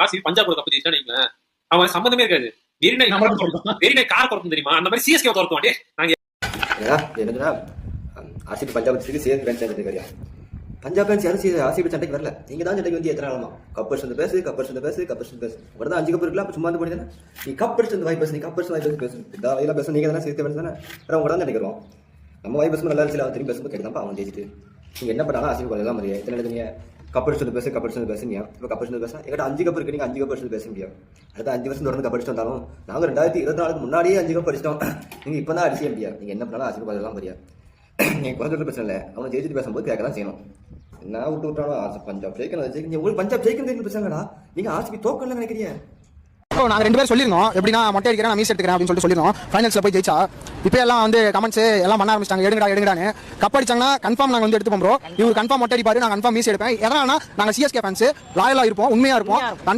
RCB Punjab cup ஜெயிச்சா அவன் சம்பந்தமே இருக்காது. வெறினை கார குறக்கும் தெரியுமா, அந்த மாதிரி சிஎஸ்கே துரத்துவான். என்னதுன்னா ஆர்சிபி பஞ்சாப் சேர்ந்து பேன் சேர்ந்து கிடையாது. பஞ்சாப் பேன்ஸ் யாரும் ஆர்சிபி சண்டைக்கு வரல. நீங்க தான் சண்டைக்கு வந்து எத்தனை நாளமா கப்பர்ஸ் வந்து பேசு ஒரு 5 கப் இருக்கலாம். சும்மா வந்து போனீங்கன்னா நீ கப்பர்ஸ் வந்து வாய் பேசு, நீ கப்பர்ஸ் வாய் பேசு இதெல்லாம் பேச நீங்க தானே சேர்த்து பேசு தானே. உங்க தான் நினைக்கிறோம் நம்ம வாய் பேசும்போது நல்லா இருந்துச்சு, திரும்பி பேசும்போது கேட்கலாம் அவன் ஜெயிச்சுட்டு நீங்க என்ன பண்ணாலும் ஆர்சிபி எல்லாம் மாதிரியா எத்தனை எடுத்தீங்க கப்பர்ஸ் வந்து பேசு நீங்க இப்போ கப்பர்ஸ் வந்து பேச எங்கிட்ட 5 கப் இருக்கு, நீங்க 5 கப் பேச முடியாது. அடுத்த 5 வருஷம் தொடர்ந்து கப் அடிச்சு வந்தாலும் நாங்க 2024 முன்னாடியே 5 கப் அடிச்சிட்டோம். நீங்க இப்பதான் அடிச்சே முடியாது. நீங்க என்ன பண்ணாலும் ஆர்சிபி எல்லாம் மாதிரியா நீங்க குறைஞ்ச பிரச்சனை இல்லை. அவனை ஜெயிச்சுட்டு பேசும்போது கேட்க தான் செய்யணும். என்ன விட்டு விட்டாலும் பஞ்சாப் ஜெயிக்கணும். உங்களுக்கு பஞ்சாப் ஜெயிக்கணும் பிரச்சனைடா, நீங்க ஆர்சிபி தோக்கணும்னு நினைக்கிறீங்க. நாங்க 2 பேரும் சொல்லிருந்தோம் எப்படின்னா மொட்டை அடிக்கிறேன் நான் மீஸ் எடுக்கிறேன் அப்படின்னு சொல்லிருந்தோம். ஃபைனல்ஸ்ல போய் ஜெயிச்சா இப்போ எல்லாம் வந்து கமெண்ட்ஸ் எல்லாம் பண்ண ஆரம்பிச்சிட்டாங்க, எடுங்கடான்னு. கப் அடிச்சாங்கன்னா கன்ஃபார்ம் நாங்க வந்து எடுத்துப்போம் ப்ரோ. இவர் கன்ஃபார்ம் மொட்டை அடிப்பாரு, நான் கன்ஃபார்ம் மீஸ் எடுப்பேன். எதனா நாங்க சிஎஸ்கே ஃபேன்ஸ் லாயலா இருப்போம், உண்மையா இருப்போம். கன்ஃபார்ம்